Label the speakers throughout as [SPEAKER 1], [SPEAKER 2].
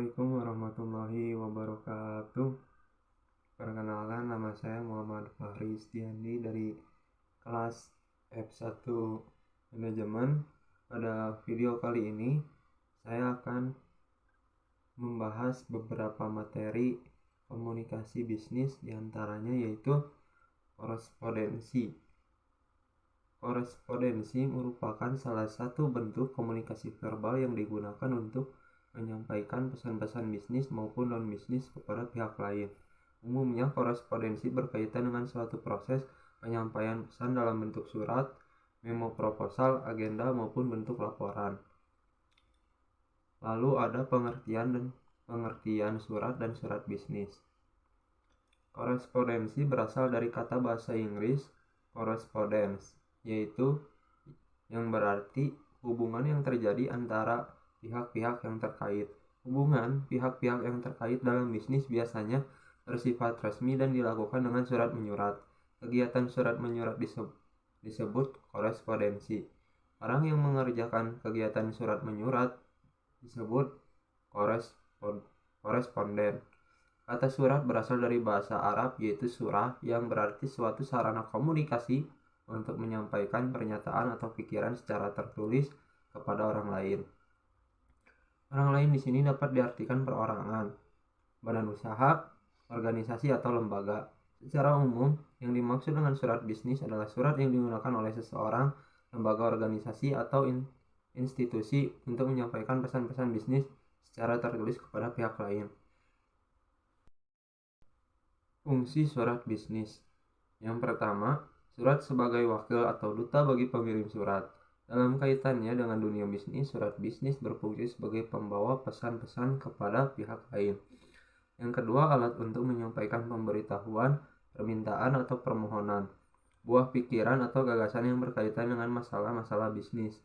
[SPEAKER 1] Assalamualaikum warahmatullahi wabarakatuh. Perkenalkan, nama saya Muhammad Fahri Istiandi dari kelas F1 Manajemen. Pada video kali ini saya akan membahas beberapa materi komunikasi bisnis, diantaranya yaitu korespondensi. Korespondensi merupakan salah satu bentuk komunikasi verbal yang digunakan untuk menyampaikan pesan-pesan bisnis maupun non-bisnis kepada pihak lain. Umumnya, korespondensi berkaitan dengan suatu proses penyampaian pesan dalam bentuk surat, memo proposal, agenda, maupun bentuk laporan. Lalu ada pengertian surat dan surat bisnis. Korespondensi berasal dari kata bahasa Inggris correspondence, yaitu yang berarti hubungan yang terjadi antara pihak-pihak yang terkait. Hubungan pihak-pihak yang terkait dalam bisnis biasanya bersifat resmi dan dilakukan dengan surat menyurat. Kegiatan surat menyurat disebut korespondensi. Orang yang mengerjakan kegiatan surat menyurat disebut koresponden. Kata surat berasal dari bahasa Arab yaitu surah, yang berarti suatu sarana komunikasi untuk menyampaikan pernyataan atau pikiran secara tertulis kepada orang lain. Orang lain di sini dapat diartikan perorangan, badan usaha, organisasi, atau lembaga. Secara umum, yang dimaksud dengan surat bisnis adalah surat yang digunakan oleh seseorang, lembaga, organisasi, atau institusi untuk menyampaikan pesan-pesan bisnis secara tertulis kepada pihak lain. Fungsi surat bisnis. Yang pertama, surat sebagai wakil atau duta bagi pengirim surat. Dalam kaitannya dengan dunia bisnis, surat bisnis berfungsi sebagai pembawa pesan-pesan kepada pihak lain. Yang kedua, alat untuk menyampaikan pemberitahuan, permintaan, atau permohonan, buah pikiran atau gagasan yang berkaitan dengan masalah-masalah bisnis.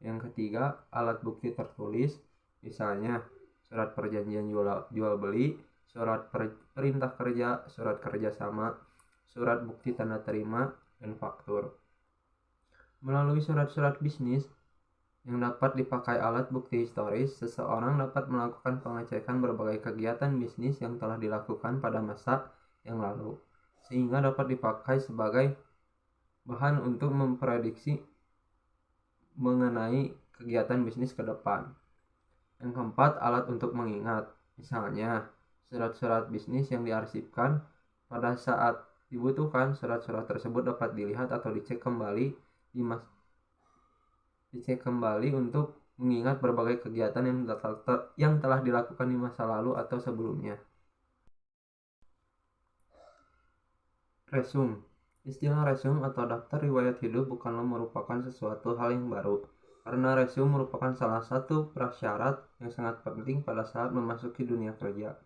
[SPEAKER 1] Yang ketiga, alat bukti tertulis, misalnya surat perjanjian jual beli, surat perintah kerja, surat kerjasama, surat bukti tanda terima, dan faktur. Melalui surat-surat bisnis yang dapat dipakai alat bukti historis, seseorang dapat melakukan pengecekan berbagai kegiatan bisnis yang telah dilakukan pada masa yang lalu, sehingga dapat dipakai sebagai bahan untuk memprediksi mengenai kegiatan bisnis ke depan. Yang keempat, alat untuk mengingat, misalnya surat-surat bisnis yang diarsipkan. Pada saat dibutuhkan, surat-surat tersebut dapat dilihat atau dicek kembali untuk mengingat berbagai kegiatan yang telah dilakukan di masa lalu atau sebelumnya. Resum. Istilah resum atau daftar riwayat hidup bukanlah merupakan sesuatu hal yang baru, karena resum merupakan salah satu prasyarat yang sangat penting pada saat memasuki dunia kerja.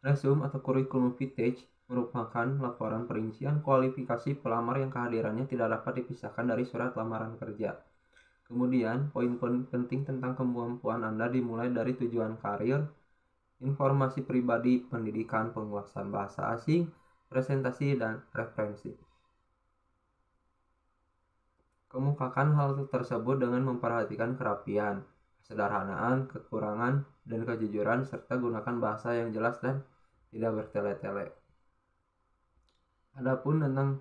[SPEAKER 1] Resum atau curriculum vitae merupakan laporan perincian kualifikasi pelamar yang kehadirannya tidak dapat dipisahkan dari surat lamaran kerja. Kemudian, poin-poin penting tentang kemampuan Anda dimulai dari tujuan karir, informasi pribadi, pendidikan, penguasaan bahasa asing, presentasi, dan referensi. Kemukakan hal tersebut dengan memperhatikan kerapian, kesederhanaan, kekurangan, dan kejujuran, serta gunakan bahasa yang jelas dan tidak bertele-tele. Adapun tentang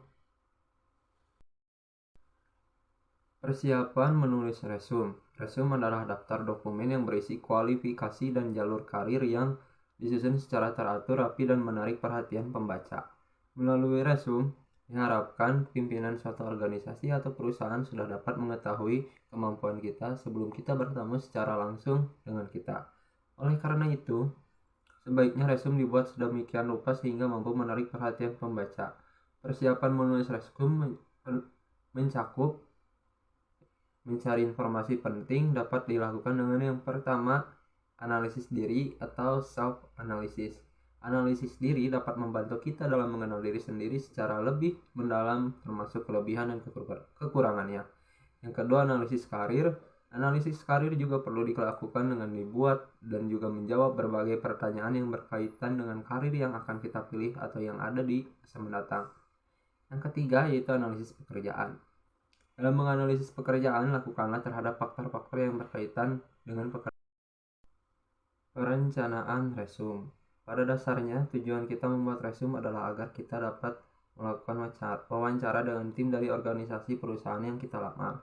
[SPEAKER 1] persiapan menulis resum. Resum adalah daftar dokumen yang berisi kualifikasi dan jalur karir yang disusun secara teratur, rapi, dan menarik perhatian pembaca. Melalui resum, diharapkan pimpinan suatu organisasi atau perusahaan sudah dapat mengetahui kemampuan kita sebelum kita bertemu secara langsung dengan kita. Oleh karena itu, sebaiknya resum dibuat sedemikian rupa sehingga mampu menarik perhatian pembaca. Persiapan menulis resum mencakup mencari informasi penting. Dapat dilakukan dengan yang pertama, analisis diri atau self-analysis. Analisis diri dapat membantu kita dalam mengenal diri sendiri secara lebih mendalam, termasuk kelebihan dan kekurangannya. Yang kedua, analisis karir. Analisis karir juga perlu dilakukan dengan dibuat dan juga menjawab berbagai pertanyaan yang berkaitan dengan karir yang akan kita pilih atau yang ada di masa mendatang. Yang ketiga, yaitu analisis pekerjaan. Dalam menganalisis pekerjaan, lakukanlah terhadap faktor-faktor yang berkaitan dengan Perencanaan resume. Pada dasarnya, tujuan kita membuat resume adalah agar kita dapat melakukan wawancara dengan tim dari organisasi perusahaan yang kita lamar.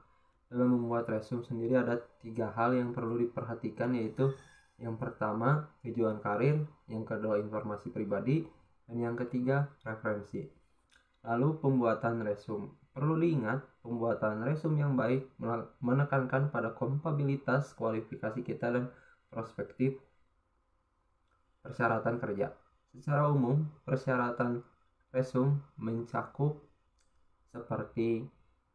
[SPEAKER 1] Dalam membuat resume sendiri ada 3 hal yang perlu diperhatikan, yaitu yang pertama, tujuan karir, yang kedua, informasi pribadi, dan yang ketiga, referensi. Lalu pembuatan resume. Perlu diingat, pembuatan resume yang baik menekankan pada kompatibilitas kualifikasi kita dan perspektif persyaratan kerja. Secara umum, persyaratan resume mencakup seperti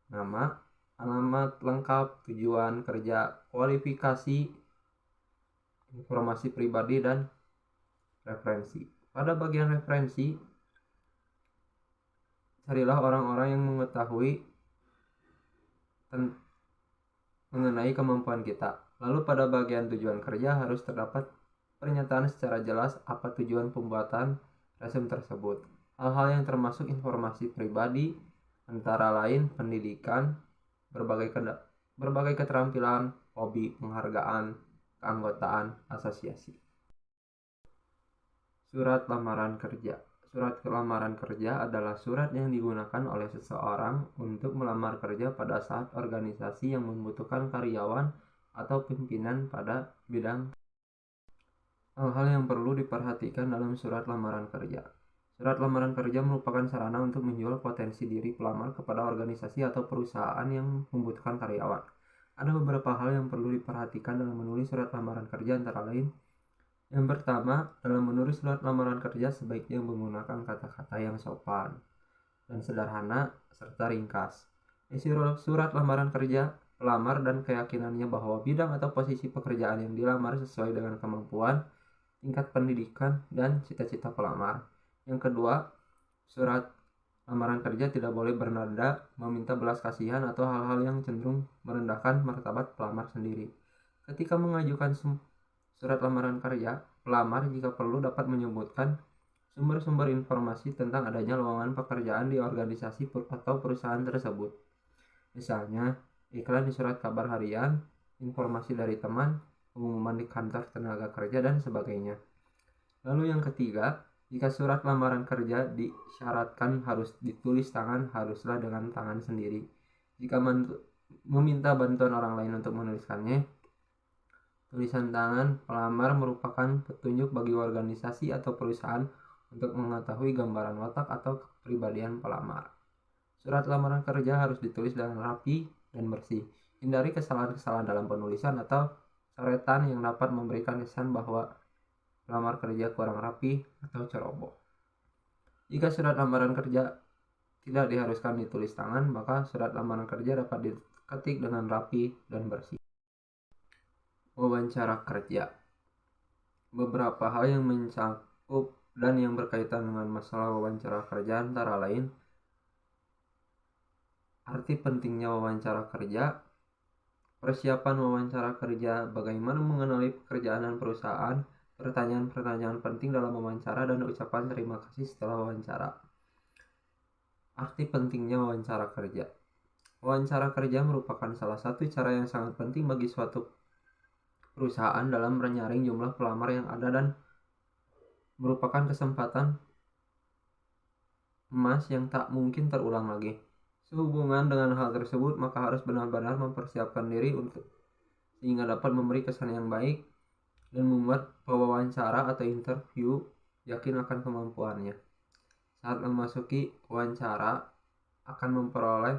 [SPEAKER 1] nama, alamat lengkap, tujuan kerja, kualifikasi, informasi pribadi, dan referensi. Pada bagian referensi, carilah orang-orang yang mengetahui mengenai kemampuan kita. Lalu pada bagian tujuan kerja harus terdapat pernyataan secara jelas apa tujuan pembuatan resume tersebut. Hal-hal yang termasuk informasi pribadi antara lain pendidikan, berbagai keterampilan, hobi, penghargaan, keanggotaan, asosiasi. Surat lamaran kerja. Surat lamaran kerja adalah surat yang digunakan oleh seseorang untuk melamar kerja pada saat organisasi yang membutuhkan karyawan atau pimpinan pada bidang. Hal-hal yang perlu diperhatikan dalam surat lamaran kerja. Surat lamaran kerja merupakan sarana untuk menjual potensi diri pelamar kepada organisasi atau perusahaan yang membutuhkan karyawan. Ada beberapa hal yang perlu diperhatikan dalam menulis surat lamaran kerja, antara lain: yang pertama, dalam menulis surat lamaran kerja sebaiknya menggunakan kata-kata yang sopan dan sederhana serta ringkas. Isi surat lamaran kerja pelamar dan keyakinannya bahwa bidang atau posisi pekerjaan yang dilamar sesuai dengan kemampuan, tingkat pendidikan, dan cita-cita pelamar. Yang kedua, surat lamaran kerja tidak boleh bernada meminta belas kasihan atau hal-hal yang cenderung merendahkan martabat pelamar sendiri. Ketika mengajukan surat lamaran kerja, pelamar jika perlu dapat menyebutkan sumber-sumber informasi tentang adanya lowongan pekerjaan di organisasi atau perusahaan tersebut. Misalnya, iklan di surat kabar harian, informasi dari teman, pengumuman di kantor tenaga kerja, dan sebagainya. Lalu yang ketiga, jika surat lamaran kerja disyaratkan harus ditulis tangan, haruslah dengan tangan sendiri. Jika meminta bantuan orang lain untuk menuliskannya, tulisan tangan pelamar merupakan petunjuk bagi organisasi atau perusahaan untuk mengetahui gambaran watak atau kepribadian pelamar. Surat lamaran kerja harus ditulis dengan rapi dan bersih. Hindari kesalahan-kesalahan dalam penulisan atau coretan yang dapat memberikan kesan bahwa pelamar kerja kurang rapi atau ceroboh. Jika surat lamaran kerja tidak diharuskan ditulis tangan, maka surat lamaran kerja dapat diketik dengan rapi dan bersih. Wawancara kerja. Beberapa hal yang mencakup dan yang berkaitan dengan masalah wawancara kerja antara lain: arti pentingnya wawancara kerja, persiapan wawancara kerja, bagaimana mengenali pekerjaan dan perusahaan, pertanyaan-pertanyaan penting dalam wawancara, dan ucapan terima kasih setelah wawancara. Arti pentingnya wawancara kerja. Wawancara kerja merupakan salah satu cara yang sangat penting bagi suatu perusahaan dalam menyaring jumlah pelamar yang ada dan merupakan kesempatan emas yang tak mungkin terulang lagi. Sehubungan dengan hal tersebut, maka harus benar-benar mempersiapkan diri sehingga dapat memberi kesan yang baik dan membuat pewawancara atau interview yakin akan kemampuannya. Saat memasuki wawancara, akan memperoleh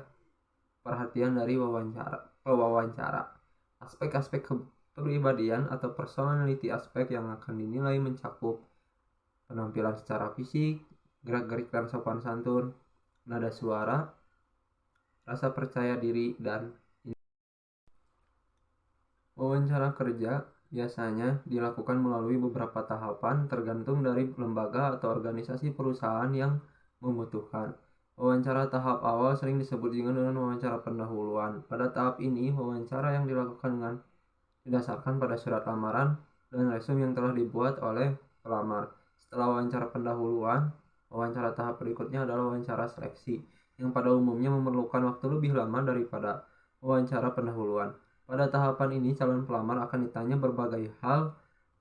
[SPEAKER 1] perhatian dari pewawancara. Aspek-aspek kepribadian atau personality aspek yang akan dinilai mencakup penampilan secara fisik, gerak-gerik dan sopan santun, nada suara, rasa percaya diri, dan wawancara kerja biasanya dilakukan melalui beberapa tahapan tergantung dari lembaga atau organisasi perusahaan yang membutuhkan. Wawancara tahap awal sering disebut juga dengan wawancara pendahuluan. Pada tahap ini, wawancara yang dilakukan didasarkan pada surat lamaran dan resume yang telah dibuat oleh pelamar. Setelah wawancara pendahuluan, wawancara tahap berikutnya adalah wawancara seleksi, yang pada umumnya memerlukan waktu lebih lama daripada wawancara pendahuluan. Pada tahapan ini, calon pelamar akan ditanya berbagai hal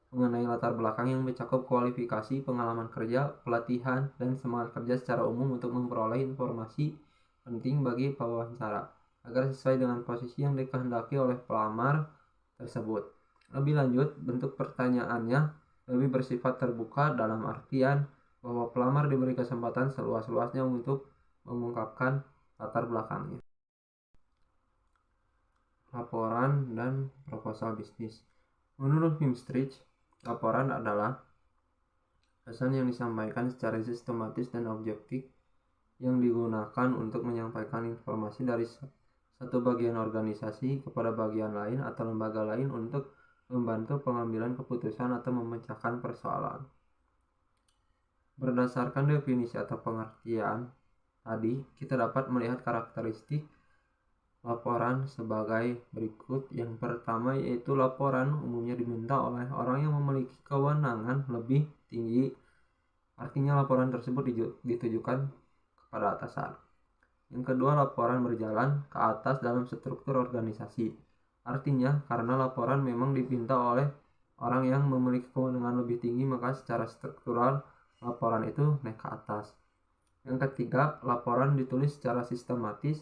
[SPEAKER 1] mengenai latar belakang yang mencakup kualifikasi, pengalaman kerja, pelatihan, dan semangat kerja secara umum untuk memperoleh informasi penting bagi pewawancara agar sesuai dengan posisi yang dikehendaki oleh pelamar tersebut. Lebih lanjut, bentuk pertanyaannya lebih bersifat terbuka dalam artian bahwa pelamar diberi kesempatan seluas-luasnya untuk mengungkapkan latar belakangnya. Laporan dan proposal bisnis. Menurut Himstreet, laporan adalah pesan yang disampaikan secara sistematis dan objektif yang digunakan untuk menyampaikan informasi dari satu bagian organisasi kepada bagian lain atau lembaga lain untuk membantu pengambilan keputusan atau memecahkan persoalan. Berdasarkan definisi atau pengertian tadi, kita dapat melihat karakteristik laporan sebagai berikut. Yang pertama yaitu laporan umumnya diminta oleh orang yang memiliki kewenangan lebih tinggi. Artinya laporan tersebut ditujukan kepada atasan. Yang kedua, laporan berjalan ke atas dalam struktur organisasi. Artinya karena laporan memang dipinta oleh orang yang memiliki kewenangan lebih tinggi, maka secara struktural laporan itu naik ke atas. Yang ketiga, laporan ditulis secara sistematis,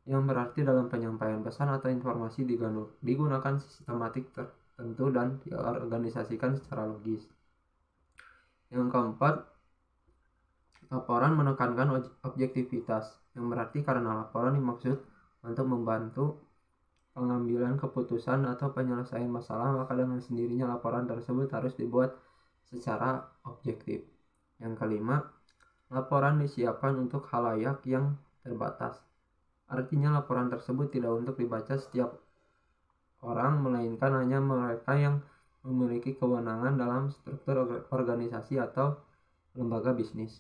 [SPEAKER 1] yang berarti dalam penyampaian pesan atau informasi digunakan sistematik tertentu dan diorganisasikan secara logis. Yang keempat, laporan menekankan objektivitas, yang berarti karena laporan dimaksud untuk membantu pengambilan keputusan atau penyelesaian masalah, maka dengan sendirinya laporan tersebut harus dibuat secara objektif. Yang kelima, laporan disiapkan untuk khalayak yang terbatas. Artinya laporan tersebut tidak untuk dibaca setiap orang, melainkan hanya mereka yang memiliki kewenangan dalam struktur organisasi atau lembaga bisnis.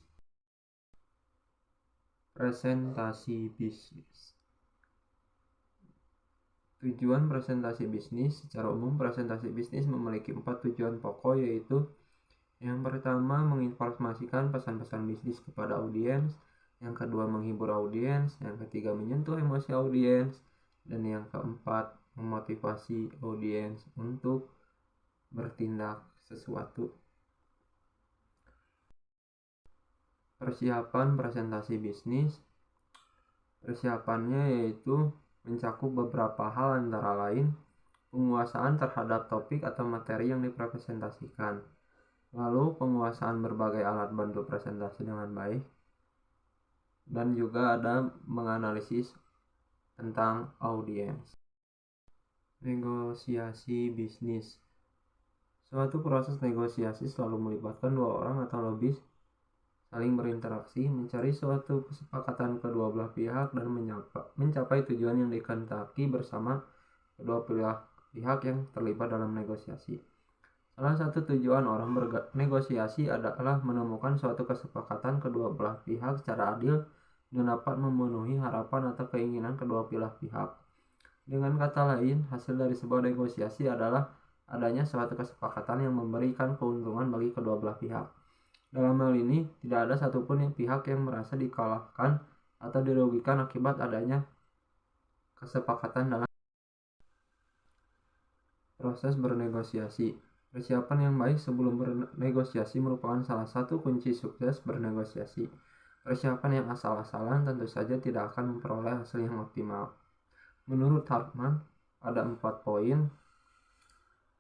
[SPEAKER 1] Presentasi bisnis. Tujuan presentasi bisnis. Secara umum, presentasi bisnis memiliki 4 tujuan pokok, yaitu yang pertama, menginformasikan pesan-pesan bisnis kepada audiens. Yang kedua, menghibur audiens. Yang ketiga, menyentuh emosi audiens. Dan yang keempat, memotivasi audiens untuk bertindak sesuatu. Persiapan presentasi bisnis. Persiapannya yaitu mencakup beberapa hal, antara lain penguasaan terhadap topik atau materi yang dipresentasikan, lalu penguasaan berbagai alat bantu presentasi dengan baik, dan juga ada menganalisis tentang audiens. Negosiasi bisnis. Suatu proses negosiasi selalu melibatkan dua orang atau lebih saling berinteraksi, mencari suatu kesepakatan kedua belah pihak, dan mencapai tujuan yang dikehendaki bersama kedua pihak yang terlibat dalam negosiasi. Salah satu tujuan orang bernegosiasi adalah menemukan suatu kesepakatan kedua belah pihak secara adil dan dapat memenuhi harapan atau keinginan kedua belah pihak. Dengan kata lain, hasil dari sebuah negosiasi adalah adanya suatu kesepakatan yang memberikan keuntungan bagi kedua belah pihak. Dalam hal ini, tidak ada satupun pihak yang merasa dikalahkan atau dirugikan akibat adanya kesepakatan dalam proses bernegosiasi. Persiapan yang baik sebelum bernegosiasi merupakan salah satu kunci sukses bernegosiasi. Persiapan yang asal-asalan tentu saja tidak akan memperoleh hasil yang optimal. Menurut Hartman, ada 4 poin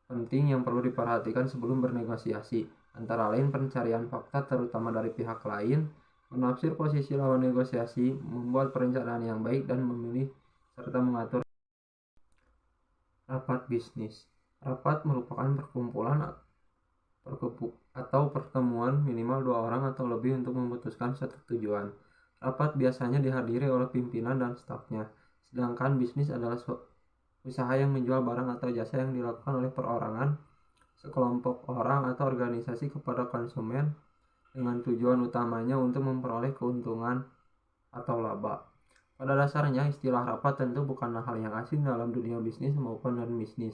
[SPEAKER 1] penting yang perlu diperhatikan sebelum bernegosiasi, antara lain pencarian fakta terutama dari pihak lain, menafsir posisi lawan negosiasi, membuat perencanaan yang baik, dan memilih serta mengatur rapat bisnis. Rapat merupakan perkumpulan atau pertemuan minimal 2 orang atau lebih untuk memutuskan suatu tujuan. Rapat biasanya dihadiri oleh pimpinan dan stafnya, sedangkan bisnis adalah usaha yang menjual barang atau jasa yang dilakukan oleh perorangan, sekelompok orang atau organisasi kepada konsumen dengan tujuan utamanya untuk memperoleh keuntungan atau laba. Pada dasarnya, istilah rapat tentu bukanlah hal yang asing dalam dunia bisnis maupun non-bisnis.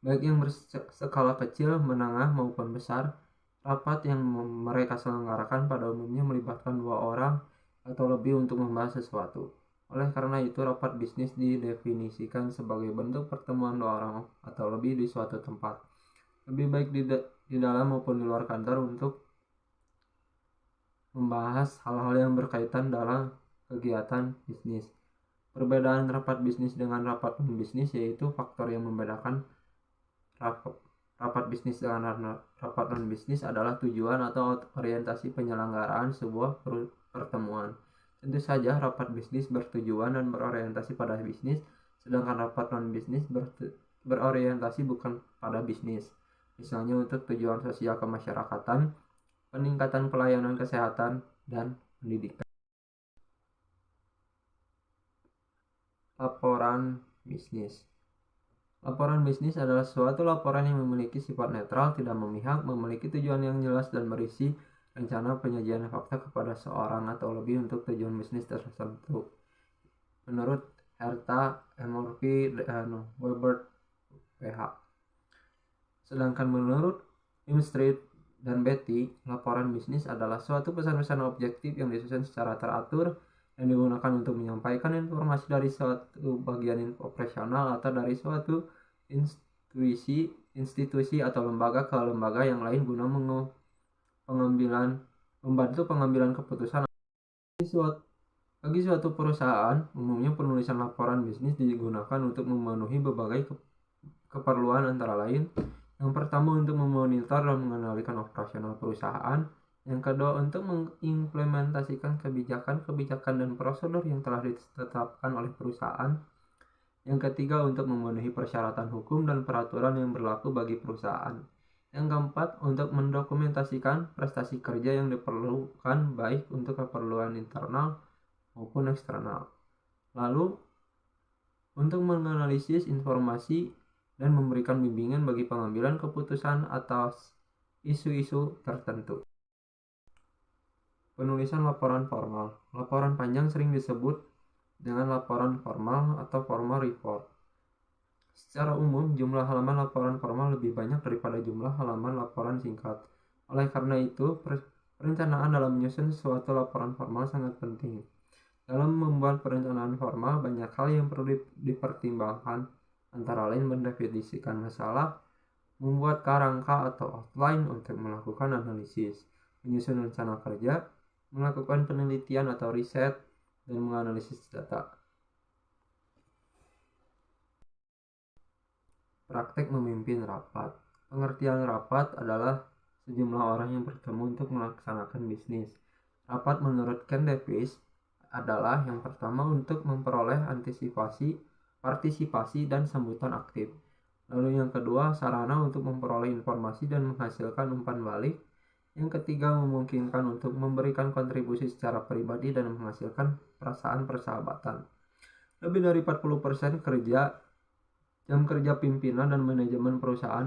[SPEAKER 1] Baik yang berskala kecil, menengah, maupun besar, rapat yang mereka selenggarakan pada umumnya melibatkan 2 orang atau lebih untuk membahas sesuatu. Oleh karena itu, rapat bisnis didefinisikan sebagai bentuk pertemuan 2 orang atau lebih di suatu tempat. lebih baik di dalam maupun di luar kantor untuk membahas hal-hal yang berkaitan dalam kegiatan bisnis. Perbedaan rapat bisnis dengan rapat non-bisnis yaitu faktor yang membedakan rapat bisnis dengan rapat non-bisnis adalah tujuan atau orientasi penyelenggaraan sebuah pertemuan. Tentu saja rapat bisnis bertujuan dan berorientasi pada bisnis, sedangkan rapat non-bisnis berorientasi bukan pada bisnis. Misalnya untuk tujuan sosial kemasyarakatan, peningkatan pelayanan kesehatan, dan pendidikan. Laporan bisnis. Laporan bisnis adalah suatu laporan yang memiliki sifat netral, tidak memihak, memiliki tujuan yang jelas, dan berisi rencana penyajian fakta kepada seorang atau lebih untuk tujuan bisnis tertentu. Menurut Herta, Murphy, dan Weber, PH. Sedangkan menurut Street dan Betty, laporan bisnis adalah suatu pesan-pesan objektif yang disusun secara teratur yang digunakan untuk menyampaikan informasi dari suatu bagian operasional atau dari suatu institusi atau lembaga ke lembaga yang lain guna membantu pengambilan keputusan. Bagi suatu perusahaan, umumnya penulisan laporan bisnis digunakan untuk memenuhi berbagai keperluan antara lain. Yang pertama untuk memonitor dan mengendalikan operasional perusahaan. Yang kedua untuk mengimplementasikan kebijakan dan prosedur yang telah ditetapkan oleh perusahaan. Yang ketiga untuk memenuhi persyaratan hukum dan peraturan yang berlaku bagi perusahaan. Yang keempat untuk mendokumentasikan prestasi kerja yang diperlukan baik untuk keperluan internal maupun eksternal. Lalu untuk menganalisis informasi dan memberikan bimbingan bagi pengambilan keputusan atas isu-isu tertentu. Penulisan laporan formal. Laporan panjang sering disebut dengan laporan formal atau formal report. Secara umum, jumlah halaman laporan formal lebih banyak daripada jumlah halaman laporan singkat. Oleh karena itu, perencanaan dalam menyusun suatu laporan formal sangat penting. Dalam membuat perencanaan formal, banyak hal yang perlu dipertimbangkan, antara lain mendefinisikan masalah, membuat kerangka atau outline untuk melakukan analisis, menyusun rencana kerja, melakukan penelitian atau riset, dan menganalisis data. Praktek memimpin rapat. Pengertian rapat adalah sejumlah orang yang bertemu untuk melaksanakan bisnis. Rapat menurut Ken Davis adalah yang pertama untuk memperoleh partisipasi dan sambutan aktif. Lalu yang kedua, sarana untuk memperoleh informasi dan menghasilkan umpan balik. Yang ketiga, memungkinkan untuk memberikan kontribusi secara pribadi dan menghasilkan perasaan persahabatan. Lebih dari 40% jam kerja pimpinan dan manajemen perusahaan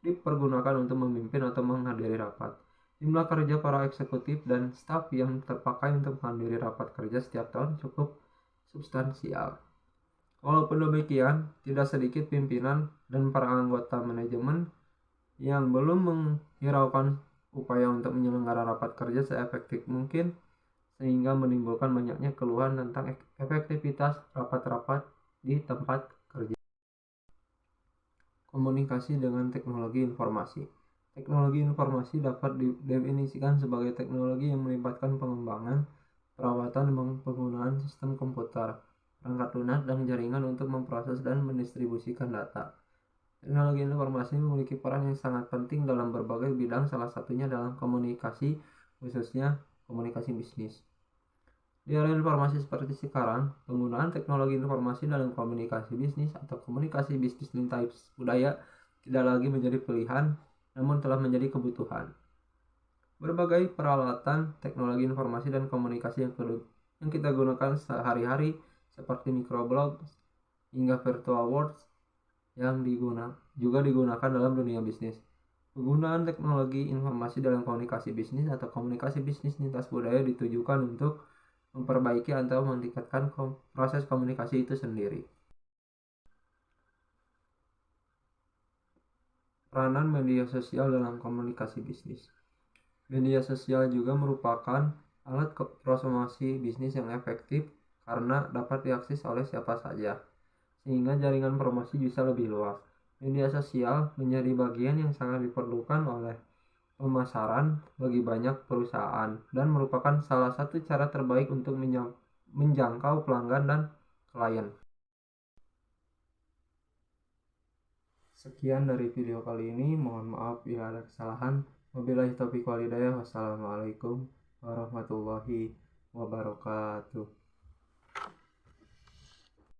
[SPEAKER 1] dipergunakan untuk memimpin atau menghadiri rapat. Jumlah kerja para eksekutif dan staf yang terpakai untuk menghadiri rapat kerja setiap tahun cukup substansial. Walaupun demikian, tidak sedikit pimpinan dan para anggota manajemen yang belum menghiraukan upaya untuk menyelenggara rapat kerja seefektif mungkin, sehingga menimbulkan banyaknya keluhan tentang efektivitas rapat-rapat di tempat kerja. Komunikasi dengan teknologi informasi. Teknologi informasi dapat didefinisikan sebagai teknologi yang melibatkan pengembangan, perawatan, dan penggunaan sistem komputer, perangkat lunak, dan jaringan untuk memproses dan mendistribusikan data. Teknologi informasi memiliki peran yang sangat penting dalam berbagai bidang, salah satunya dalam komunikasi, khususnya komunikasi bisnis. Di era informasi seperti sekarang, penggunaan teknologi informasi dalam komunikasi bisnis atau komunikasi bisnis lintas budaya tidak lagi menjadi pilihan, namun telah menjadi kebutuhan. Berbagai peralatan teknologi informasi dan komunikasi yang kita gunakan sehari-hari seperti microblog hingga virtual worlds yang juga digunakan dalam dunia bisnis. Penggunaan teknologi informasi dalam komunikasi bisnis atau komunikasi bisnis lintas budaya ditujukan untuk memperbaiki atau meningkatkan proses komunikasi itu sendiri. Peranan media sosial dalam komunikasi bisnis. Media sosial juga merupakan alat promosi bisnis yang efektif karena dapat diakses oleh siapa saja, sehingga jaringan promosi bisa lebih luas. Media sosial menjadi bagian yang sangat diperlukan oleh pemasaran bagi banyak perusahaan dan merupakan salah satu cara terbaik untuk menjangkau pelanggan dan klien. Sekian dari video kali ini, mohon maaf bila ada kesalahan. Wabillahi taufiq walhidayah. Wassalamualaikum warahmatullahi wabarakatuh.